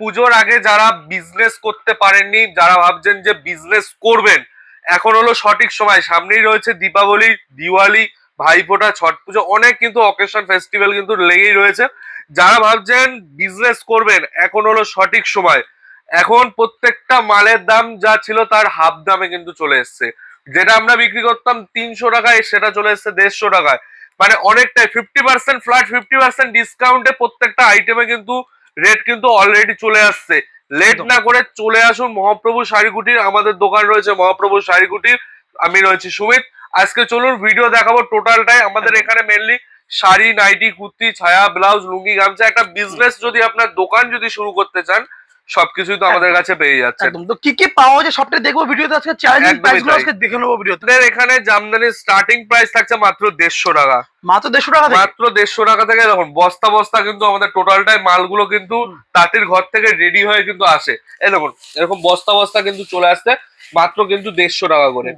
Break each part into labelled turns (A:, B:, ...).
A: পুজোর আগে যারা বিজনেস করতে পারেননি, যারা ভাবছেন যে বিজনেস করবেন, এখন হলো সঠিক সময়। সামনেই রয়েছে দীপাবলি, দিওয়ালি, ভাইফোঁটা, ছট পুজো, অনেক কিন্তু অকেশন ফেস্টিভ্যাল কিন্তু লেগেই রয়েছে। যারা ভাবছেন বিজনেস করবেন, এখন হলো সঠিক সময়। এখন প্রত্যেকটা মালের দাম যা ছিল তার হাফ দামে কিন্তু চলে এসছে। যেটা আমরা বিক্রি করতাম 300 টাকায়, সেটা চলে এসছে 150 টাকায়। মানে অনেকটাই 50% ফ্ল্যাট, 50% ডিসকাউন্টে প্রত্যেকটা আইটেমে কিন্তু রেট কিন্তু অলরেডি চলে আসছে। লেট না করে চলে আসুন মহাপ্রভু শাড়ি কুটির। আমাদের দোকান রয়েছে মহাপ্রভু শাড়ি কুটির, আমি রয়েছি সুমিত। আজকে চলুন ভিডিও দেখাবো টোটালটাই। আমাদের এখানে মেনলি শাড়ি, নাইটি, কুর্তি, ছায়া, ব্লাউজ, লুঙ্গি, গামছা। একটা বিজনেস যদি আপনার দোকান যদি শুরু করতে চান, সবকিছুই তো আমাদের কাছে পেয়ে যাচ্ছে।
B: একদম। তো কি কি পাওয়া যায় সবটা দেখবো ভিডিওতে। আজকে চ্যালেঞ্জিং প্রাইসগুলো আজকে দেখে নেবো ভিডিওতে।
A: এখানে জামদানির স্টার্টিং প্রাইস থাকছে মাত্র 150 টাকা।
B: মাত্র 150 টাকা থেকে?
A: মাত্র 150 টাকা থেকে। দেখুন বস্তা বস্তা কিন্তু আমাদের টোটালটাই মালগুলো কিন্তু তাঁতির ঘর থেকে রেডি হয়ে কিন্তু আসে। এই দেখুন এরকম বস্তা বস্তা কিন্তু চলে আসছে, মাত্র কিন্তু 150 টাকা করে।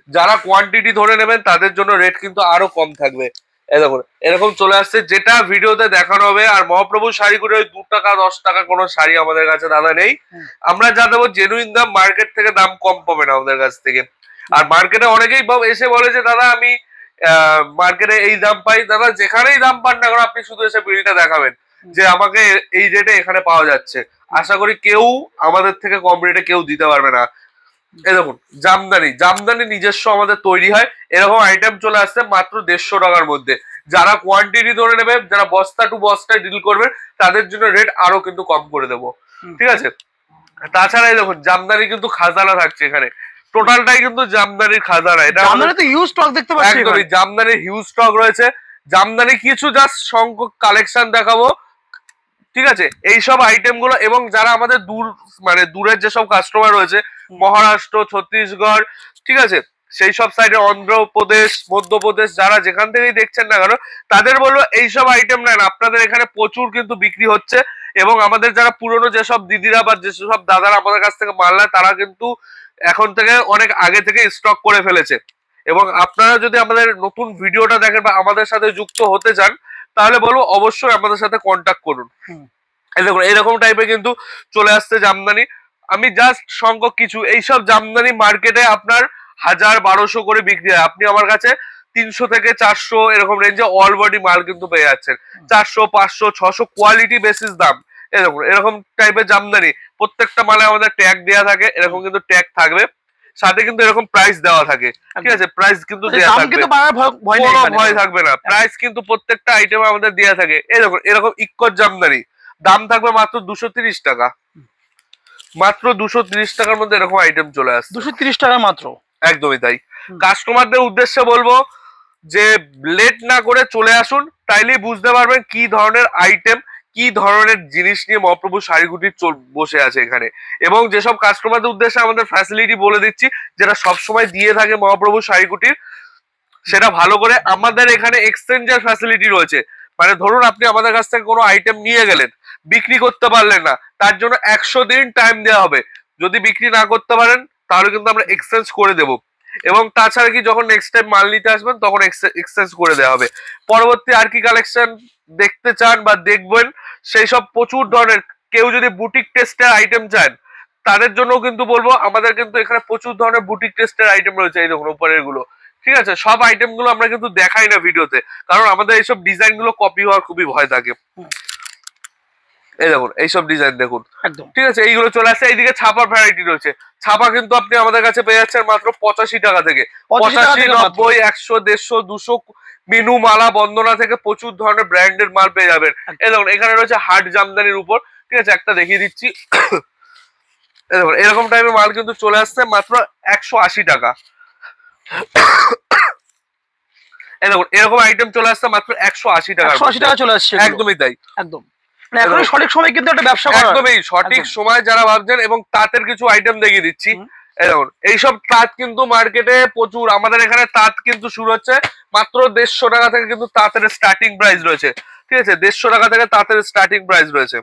A: যারা কোয়ান্টিটি ধরে নেবেন তাদের জন্য রেট কিন্তু আরো কম থাকবে। এই দেখুন এরকম চলে আসছে, যেটা ভিডিওতে দেখানো হবে। আর মহাপ্রভু শাড়ি করে ওই 2 টাকা 10 টাকা কোনো শাড়ি আমাদের কাছে দাদা নেই। আমরা যা দেবো জেনুইন দাম, মার্কেট থেকে দাম কম পাবেন আমাদের কাছ থেকে। আর মার্কেটে অনেকেই এসে বলে যে দাদা আমি মার্কেটে এই দাম পাই। দাদা যেখানেই দাম পান না কেন, আপনি শুধু এসে বিলটা দেখাবেন যে আমাকে এই রেটে এখানে পাওয়া যাচ্ছে। আশা করি কেউ আমাদের থেকে কম রেটে কেউ দিতে পারবে না। এই দেখুন জামদানি, জামদানি নিজস্ব আমাদের তৈরি হয়। এরকম আইটেম চলে আসছে মাত্র 150 টাকার মধ্যে। যারা কোয়ান্টিটি ধরে নেবে, যারা বস্তা টু বস্তায় ডিল করবে, তাদের জন্য রেট আরো কিন্তু কম করে দেবো, ঠিক আছে। তাছাড়া এই দেখুন জামদানি কিন্তু খাজানা থাকছে এখানে, টোটালটাই কিন্তু জামদানির খাজানা। এটা
B: জামদানি তো হিউজ স্টক দেখতে পাচ্ছি।
A: একদমই জামদানির হিউজ স্টক রয়েছে। জামদানি কিছু জাস্ট সংখ্যক কালেকশন দেখাবো, ঠিক আছে। এইসব আইটেম গুলো, এবং যারা আমাদের দূরের যেসব কাস্টমার রয়েছে, মহারাষ্ট্র, ছত্তিশগড়, ঠিক আছে, সেই সব সাইডে অন্ধ্রপ্রদেশ, মধ্যপ্রদেশ, যারা যেখান থেকেই দেখছেন না কেন, তাদের বলবো এইসব আইটেম নেন। আপনাদের এখানে প্রচুর কিন্তু বিক্রি হচ্ছে। এবং আমাদের যারা পুরনো যেসব দিদিরা বা যেসব দাদারা আমাদের কাছ থেকে মাল নেয়, তারা কিন্তু এখন থেকে অনেক আগে থেকে স্টক করে ফেলেছে। এবং আপনারা যদি আমাদের নতুন ভিডিওটা দেখেন বা আমাদের সাথে যুক্ত হতে চান, তাহলে বলবো অবশ্যই আমাদের সাথে কন্ট্যাক্ট করুন। দেখুন এরকম টাইপের কিন্তু চলে আসছে জামদানি। আমি জাস্ট সংখ্যক কিছু, এইসব জামদানি মার্কেটে আপনার 1000-1200 করে বিক্রি হয়। আপনি আমার কাছে 300 থেকে 400 এরকম রেঞ্জে অল বডি মাল কিন্তু পেয়ে যাচ্ছেন। 400, 500, 600 কোয়ালিটি বেসিস দাম। এরকম টাইপের জামদানি। প্রত্যেকটা মালে আমাদের ট্যাগ দেওয়া থাকে, এরকম কিন্তু ট্যাগ থাকবে, সাথে কিন্তু এরকম প্রাইস দেওয়া থাকে, ঠিক আছে। প্রাইস কিন্তু দেওয়া থাকবে, কোনো ভয় থাকবে না। প্রাইস কিন্তু প্রত্যেকটা আইটেমে আমাদের দেওয়া থাকে। এই দেখুন এরকম ইক্কর জামদানি, দাম থাকবে মাত্র 230 টাকা। মাত্র 230 টাকার মধ্যে এরকম আইটেম চলে আসছে।
B: 230 টাকা মাত্র,
A: একদমই তাই। কাস্টমারদের উদ্দেশ্যে বলবো যে লেট না করে চলে আসুন, তাইলেই বুঝতে পারবেন কি ধরনের আইটেম, কি ধরনের জিনিস নিয়ে মহাপ্রভু শাড়ি কুটির বসে আছে এখানে। এবং যেসব কাস্টমারদের উদ্দেশ্যে আমাদের ফ্যাসিলিটি বলে দিচ্ছি, যেটা সবসময় দিয়ে থাকে মহাপ্রভু শাড়ি কুটির, সেটা ভালো করে। আমাদের এখানে এক্সচেঞ্জের ফ্যাসিলিটি রয়েছে। মানে ধরুন আপনি আমাদের কাছ থেকে কোনো আইটেম নিয়ে গেলেন, বিক্রি করতে পারলেন না, তার জন্য 100 দিন টাইম দেওয়া হবে। যদি বিক্রি না করতে পারেন তাহলে কিন্তু আমরা এক্সচেঞ্জ করে দেব। এবং তাছাড়া কি যখন নেক্সট টাইম মাল নিতে আসবেন তখন এক্সচেঞ্জ করে দেওয়া হবে। পরবর্তী আর কি কালেকশন দেখতে চান বা দেখবেন, সেই সব প্রচুর ধরনের। কেউ যদি বুটিক টেস্টের আইটেম চান, তাদের জন্য কিন্তু বলবো আমাদের কিন্তু এখানে প্রচুর ধরনের বুটিক টেস্টের আইটেম রয়েছে। এই দেখুন উপরের গুলো, ঠিক আছে। সব আইটেম গুলো আমরা কিন্তু দেখাই না ভিডিওতে, কারণ আমাদের এইসব ডিজাইন গুলো কপি হওয়ার খুবই ভয় থাকে। এই দেখুন এইসব ডিজাইন দেখুন, ঠিক আছে। এইগুলো চলে আসছে। এইদিকে ছাপা ভ্যারাইটি রয়েছে। ছাপা কিন্তু আপনি আমাদের কাছে পেয়ে যাচ্ছেন মাত্র 85 টাকা থেকে। 85, 90, 100, 150, 200, মিনু, মালা, বন্দনা থেকে প্রচুর ধরনের ব্র্যান্ডের মাল পেয়ে যাবেন। এই দেখুন এখানে রয়েছে হাট জামদানির উপর, ঠিক আছে, একটা দেখিয়ে দিচ্ছি। এই দেখুন এরকম টাইপের মাল কিন্তু চলে আসছে মাত্র 180 টাকা। এই দেখুন এরকম আইটেম চলে আসছে মাত্র 180 টাকা।
B: 180 টাকা চলে আসছে।
A: একদমই তাই,
B: একদম। এখন সঠিক সময় কিন্তু একটা ব্যবসা করা,
A: একদমই সঠিক সময় যারা ভাবছেন। এবং তাঁতের কিছু আইটেম দেখিয়ে দিচ্ছি। দেখুন এইসব তাঁত কিন্তু মার্কেটে প্রচুর। আমাদের এখানে তাঁত কিন্তু শুরু হচ্ছে মাত্র 150 টাকা থেকে, কিন্তু তাঁতের স্টার্টিং প্রাইস রয়েছে, ঠিক আছে। 150 টাকা থেকে তাঁতের স্টার্টিং প্রাইস রয়েছে।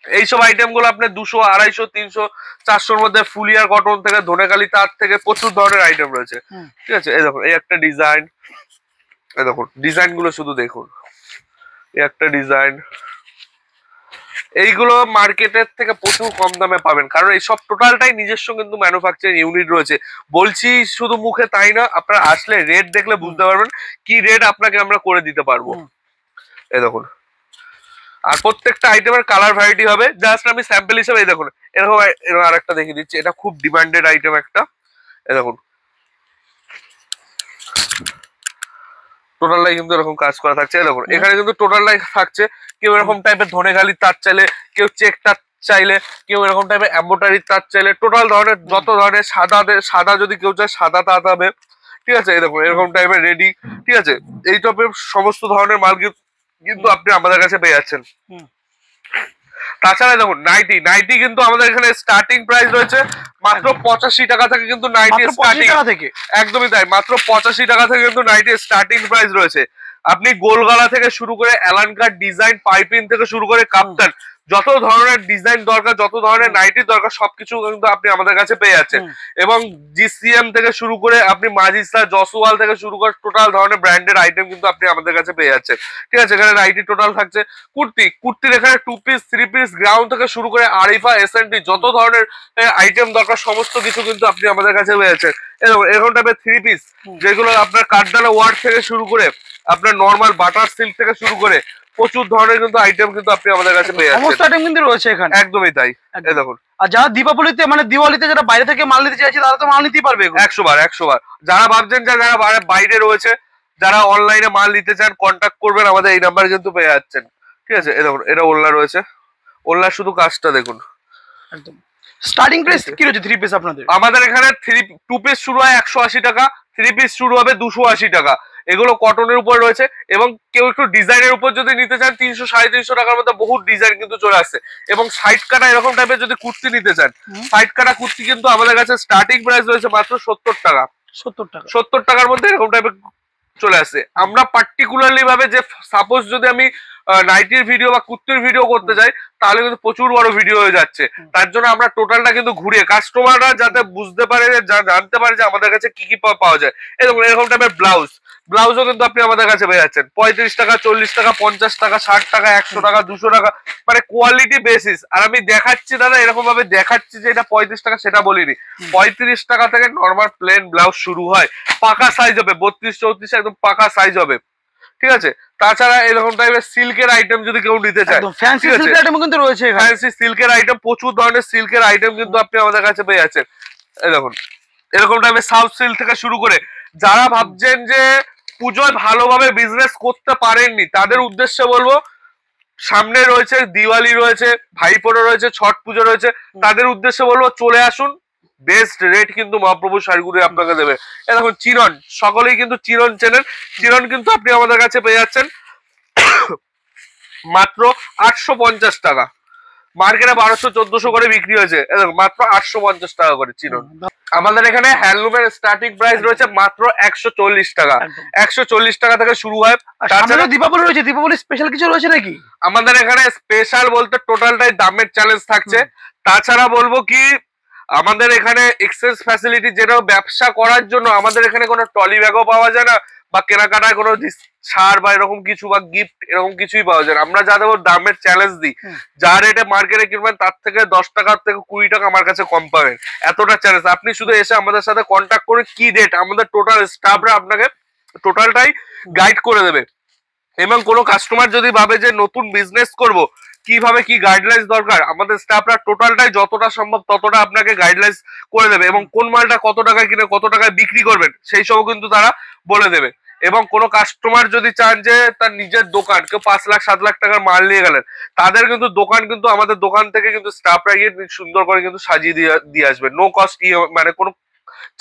A: এইসব আইটেম গুলো আপনার 200, 250, 300, 400-র মধ্যে ফুলিয়ার কটন থেকে, ধনেখালি তাঁত থেকে প্রচুর ধরনের আইটেম রয়েছে, ঠিক আছে। এই দেখুন এই একটা ডিজাইন, এই দেখুন ডিজাইন গুলো শুধু দেখুন। এই একটা ডিজাইন, এইগুলো মার্কেটের থেকে প্রচুর কম দামে পাবেন, কারণ এইসব টোটালটাই নিজস্ব কিন্তু ম্যানুফ্যাকচারিং ইউনিট রয়েছে। বলছি শুধু মুখে তাই না, আপনারা আসলে রেট দেখলে বুঝতে পারবেন কি রেট আপনাকে আমরা করে দিতে পারবো। এই দেখুন, আর প্রত্যেকটা আইটেমের কালার ভ্যারাইটি হবে। জাস্ট আমি স্যাম্পল হিসেবে এই দেখুন এরকম আর একটা দেখিয়ে দিচ্ছি, এটা খুব ডিমান্ডেড আইটেম একটা। এই দেখুন টোটালটাই কিন্তু এরকম কাজ করা থাকছে। দেখুন এখানে কিন্তু টোটালটাই থাকছে। কেউ এরকম টাইপের ধনেখালির তার চাইলে, কেউ চেক তার চাইলে, কেউ এরকম টাইপের এম্বোটারির তার চাইলে, টোটাল ধরনের যত ধরনের সাদা যদি কেউ চায় সাদা তাঁত হবে, ঠিক আছে। এই দেখুন এরকম টাইপের রেডি, ঠিক আছে। এই টাইপের সমস্ত ধরনের মাল কিন্তু আপনি আমাদের কাছে পেয়ে যাচ্ছেন। তাছাড়া দেখুন নাইটি কিন্তু আমাদের এখানে স্টার্টিং প্রাইস রয়েছে মাত্র 85 টাকা থেকে, কিন্তু নাইটি স্টার্টিং একদমই তাই, মাত্র 85 টাকা থেকে কিন্তু নাইটি স্টার্টিং প্রাইস রয়েছে। আপনি গোলগলা থেকে শুরু করে অ্যালানকার ডিজাইন, পাইপিং থেকে শুরু করে কাপ্তান, যত ধরনের ডিজাইন দরকার, যত ধরনের নাইটি দরকার, সবকিছু কিন্তু আপনি আমাদের কাছে পেয়ে যাচ্ছেন। এবং জিসিএম থেকে শুরু করে আপনি মাজিস্তা, জসওয়াল থেকে শুরু করে টোটাল ধরনের ব্র্যান্ডেড আইটেম কিন্তু আপনি আমাদের কাছে পেয়ে যাচ্ছেন, ঠিক আছে। এখানে নাইটি টোটাল থাকছে। কুর্তির এখানে 2 পিস 3 পিস গ্রাউন্ড থেকে শুরু করে আরিফা, এসএনটি, যত ধরনের আইটেম দরকার সমস্ত কিছু কিন্তু আপনি আমাদের কাছে পেয়ে যাচ্ছেন। এরকম টাইপের 3 পিস যেগুলো আপনার কাঠদানা ওয়ার্ক থেকে শুরু করে আপনার নরমাল বাটার সিল্ক থেকে শুরু করে প্রচুর ধরনের কিন্তু আইটেম কিন্তু আপনি আমাদের কাছে পেয়ে যাচ্ছেন।
B: সমস্ত আইটেম কিন্তু রয়েছে এখানে,
A: একদমই তাই। এই দেখুন,
B: আর যারা দীপাবলিতে মানে দিওয়ালিতে যারা বাইরে থেকে মাল নিতে চাইছে তারা তো মাল নিতেই পারবে
A: 100 বার। যারা ভাবছেন যে যারা বাইরে রয়েছে, যারা অনলাইনে মাল নিতে চান, কন্ট্যাক্ট করবেন আমাদের এই নাম্বারে কিন্তু পেয়ে যাচ্ছেন, ঠিক আছে। এই দেখুন এটা ওড়না রয়েছে, ওড়নার শুধু কাজটা দেখুন।
B: একদম স্টার্টিং প্রাইস কি রয়েছে 3 পিস আপনাদের?
A: আমাদের এখানে 2 পিস শুরু হয় 180 টাকা, 3 পিস শুরু হবে 280 টাকা। এগুলো কটনের উপর রয়েছে, এবং কেউ একটু ডিজাইনের উপর যদি নিতে চান 300 350 টাকার মধ্যে বহুত ডিজাইন কিন্তু চলে আসছে। এবং সাইড কাটা এরকম টাইপের যদি কুর্তি নিতে চান, সাইড কাটা কুর্তি কিন্তু আমাদের কাছে স্টার্টিং প্রাইস রয়েছে মাত্র 70 টাকা। 70 টাকার মধ্যে এরকম টাইপের চলে আসছে। আমরা পার্টিকুলারলি ভাবে যে সাপোজ যদি আমি নাইটির ভিডিও বা কুর্তির ভিডিও করতে যাই, তাহলে কিন্তু প্রচুর বড় ভিডিও হয়ে যাচ্ছে। তার জন্য আমরা টোটালটা কিন্তু ঘুরিয়ে কাস্টমাররা যাতে বুঝতে পারে, জানতে পারে যে আমাদের কাছে কি কি পাওয়া যায়। এরকম টাইপের ব্লাউজও কিন্তু আপনি আমাদের কাছে পেয়ে যাচ্ছেন 35 টাকা, 40 টাকা, 50 টাকা, 60 টাকা, 100 টাকা, 200 টাকা, মানে কোয়ালিটি বেসিস। আর আমি দেখাচ্ছি দাদা, এরকম ভাবে দেখাচ্ছি যে এটা 35 টাকা, সেটা বলিনি। 35 টাকা থেকে নর্মাল প্লেন ব্লাউজ শুরু হয়, পাকা সাইজ হবে 32 34, একদম পাকা সাইজ হবে, ঠিক আছে। তাছাড়া এরকম টাইপের সিল্কের আইটেম যদি কেউ নিতে চায়,
B: ফ্যান্সি সিল্কের আইটেম কিন্তু রয়েছে এখানে।
A: ফ্যান্সি সিল্কের আইটেম, প্রচুর ধরনের সিল্কের আইটেম কিন্তু আপনি আমাদের কাছে পেয়ে যাচ্ছেন। এই দেখুন এরকম টাইপের সাউথ সিল্ক থেকে শুরু করে, যারা ভাবছেন যে পুজোয় ভালোভাবে বিজনেস করতে পারেননি, তাদের উদ্দেশ্যে বলবো সামনে রয়েছে দিওয়ালি রয়েছে, ভাইফোঁটা রয়েছে, ছট পুজো রয়েছে, তাদের উদ্দেশ্যে বলবো চলে আসুন। বেস্ট রেট কিন্তু মহাপ্রভু শাড়িগুলি আপনাকে দেবে। দেখুন চিরন, সকলেই কিন্তু চিরন চেনেন। চিরন কিন্তু আপনি আমাদের কাছে পেয়ে যাচ্ছেন মাত্র 850 টাকা। মার্কেটে 1200-1400 করে বিক্রি হয়েছে, মাত্র 850 টাকা করে চিরন। আমাদের এখানে হ্যান্ডলুমের স্টার্টিং প্রাইস রয়েছে মাত্র 140 টাকা। 140 টাকা থেকে শুরু হয়।
B: তাছাড়া দীপাবলি রয়েছে, দীপাবলি স্পেশাল কিছু রয়েছে নাকি?
A: আমাদের এখানে স্পেশাল বলতে টোটালটাই দামের চ্যালেঞ্জ থাকছে। তাছাড়া বলবো কি, আমাদের এখানে এক্সচেঞ্জ ফ্যাসিলিটি, যেটা ব্যবসা করার জন্য আমাদের এখানে কোনো টলি ব্যাগও পাওয়া যায় না, বা কেনাকাটায় কোনো ছাড় বা এরকম কিছু বা গিফট এরকম কিছুই পাওয়া যায় না। আমরা যা দেবো দামের চ্যালেঞ্জ দিই, যা রেটে মার্কেটে কিনবেন তার থেকে 10 টাকা থেকে 20 টাকা আমার কাছে কম পাবেন, এতটা চ্যালেঞ্জ। আপনি শুধু এসে আমাদের সাথে কন্ট্যাক্ট করে কি রেট, আমাদের টোটাল স্টাফরা আপনাকে টোটালটাই গাইড করে দেবে। এবং কোনো কাস্টমার যদি ভাবে যে নতুন বিজনেস করব, কিভাবে কি গাইডলাইন্স দরকার, আমাদের স্টাফরা টোটালটাই যতটা সম্ভব ততটা আপনাকে গাইডলাইন্স করে দেবে। এবং কোন মালটা কত টাকায় কিনে কত টাকায় বিক্রি করবেন সেই সব কিন্তু তারা বলে দেবে। এবং কোনো কাস্টমার যদি চান যে তার নিজের দোকান, কেউ 5 লাখ 7 লাখ টাকার মাল নিয়ে গেলেন, তাদের কিন্তু দোকান কিন্তু আমাদের দোকান থেকে কিন্তু স্টাফরা গিয়ে সুন্দর করে কিন্তু সাজিয়ে দিয়ে আসবে, নো কস্ট, মানে কোনো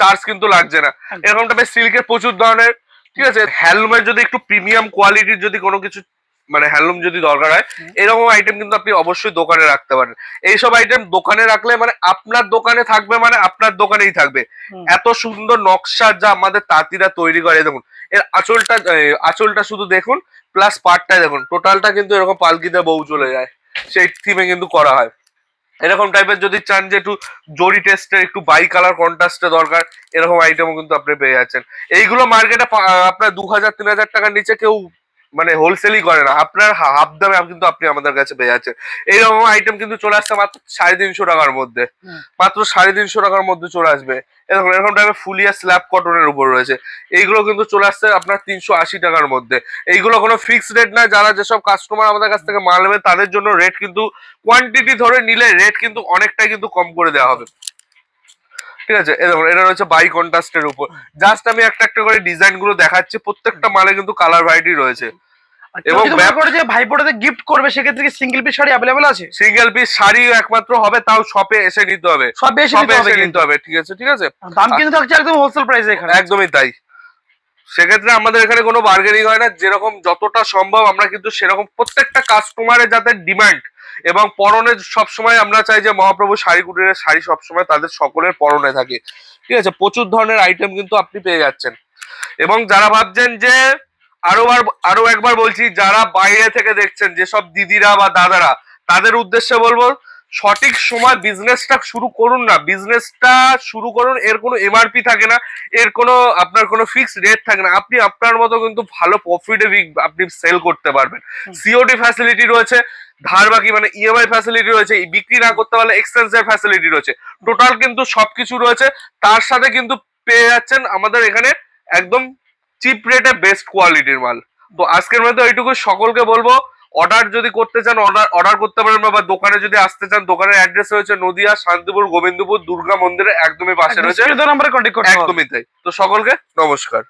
A: চার্জ কিন্তু লাগছে না। এরকম টাইপের সিল্কের প্রচুর ধরনের, ঠিক আছে। হ্যান্ডলুমের যদি একটু প্রিমিয়াম কোয়ালিটির যদি কোনো কিছু মানে হ্যান্ডলুম যদি দরকার হয়, এরকম আইটেম কিন্তু আপনি অবশ্যই দোকানে রাখতে পারেন। এইসব আইটেম দোকানে রাখলে মানে আপনার দোকানে থাকবে, মানে আপনার দোকানেই থাকবে। এত সুন্দর নকশা যা আমাদের তাঁতিরা তৈরি করে, দেখুন এর আঁচলটা শুধু দেখুন, প্লাস পাটটা দেখুন, টোটালটা কিন্তু এরকম পালকিতে বউ চলে যায়, সেই থিমে কিন্তু করা হয়। এরকম টাইপের যদি চান যে একটু জরি টেস্টের একটু বাই কালার কন্ট্রাস্টে দরকার, এরকম আইটেমও কিন্তু আপনি পেয়ে যাচ্ছেন। এইগুলো মার্কেটে আপনার 2000-3000 টাকার নিচে কেউ মানে হোলসেলই করে না, আপনার হাফ দামে কিন্তু আপনি আমাদের কাছে পেয়ে যাচ্ছেন। এইরকম আইটেম কিন্তু চলে আসছে মাত্র 350 টাকার মধ্যে, মাত্র 350 টাকার মধ্যে চলে আসবে। এরকম এরকম টাইপের ফুলিয়া স্ল্যাব কটনের উপর রয়েছে, এইগুলো কিন্তু চলে আসছে আপনার 380 টাকার মধ্যে। এইগুলো কোনো ফিক্সড রেট না, যারা যেসব কাস্টমার আমাদের কাছ থেকে মাল নেবে তাদের জন্য রেট কিন্তু কোয়ান্টিটি ধরে নিলে রেট কিন্তু অনেকটাই কিন্তু কম করে দেওয়া হবে, ঠিক আছে। এটা রয়েছে বাই কন্ট্রাস্টের উপর। জাস্ট আমি একটা একটা করে ডিজাইন গুলো দেখাচ্ছি, প্রত্যেকটা মালে কিন্তু কালার ভ্যারাইটি রয়েছে।
B: এবং যে ভাইপোটাতে গিফট করবে সেক্ষেত্রে কি সিঙ্গেল পিস শাড়ি अवेलेबल আছে?
A: সিঙ্গেল পিস শাড়ি একমাত্র হবে, তাও শপে এসে নিতে হবে,
B: শপে এসে
A: নিতে হবে, ঠিক আছে, ঠিক আছে।
B: দাম কিন্তু থাকছে একদম হোলসেল প্রাইসে এখানে,
A: একদমই তাই। সেক্ষেত্রে আমাদের এখানে কোনো বার্গেনিং হয় না, যেরকম যতটা সম্ভব আমরা কিন্তু সেরকম প্রত্যেকটা কাস্টমারের যাতে ডিমান্ড এবং পরনে সবসময় আমরা চাই যে মহাপ্রভু শাড়ি কুটিরের শাড়ি সবসময় তাদের সকলের পরনে থাকে, ঠিক আছে। প্রচুর ধরনের আইটেম কিন্তু আপনি পেয়ে যাচ্ছেন। এবং যারা ভাবছেন যে আরো একবার বলছি, যারা বাইরে থেকে দেখছেন যেসব দিদিরা বা দাদারা, তাদের উদ্দেশ্যে বলবো সঠিক সময় বিজনেসটা শুরু করুন না, বিজনেসটা শুরু করুন, এর কোনো এমআরপি থাকে না, এর কোনো আপনার কোনো ফিক্সড রেট থাকে না, আপনি আপনার মতো কিন্তু ভালো প্রফিটে আপনি সেল করতে পারবেন। সিওডি ফ্যাসিলিটি রয়েছে, ধার বাকি মানে ইএমআই ফ্যাসিলিটি রয়েছে, বিক্রি না করতে পারলে এক্সচেঞ্জের ফ্যাসিলিটি রয়েছে, টোটাল কিন্তু সবকিছু রয়েছে। তার সাথে কিন্তু পেয়ে যাচ্ছেন আমাদের এখানে একদম চিপ রেটে বেস্ট কোয়ালিটির মাল। তো আজকের মধ্যে ওইটুকু, সকলকে বলবো অর্ডার যদি করতে চান অর্ডার করতে পারেন, বা দোকানে যদি আসতে চান, দোকানের অ্যাড্রেস রয়েছে নদিয়া শান্তিপুর গোবিন্দপুর দুর্গা মন্দিরের একদমই পাশে রয়েছে,
B: একদমই তাই।
A: তো সকলকে নমস্কার।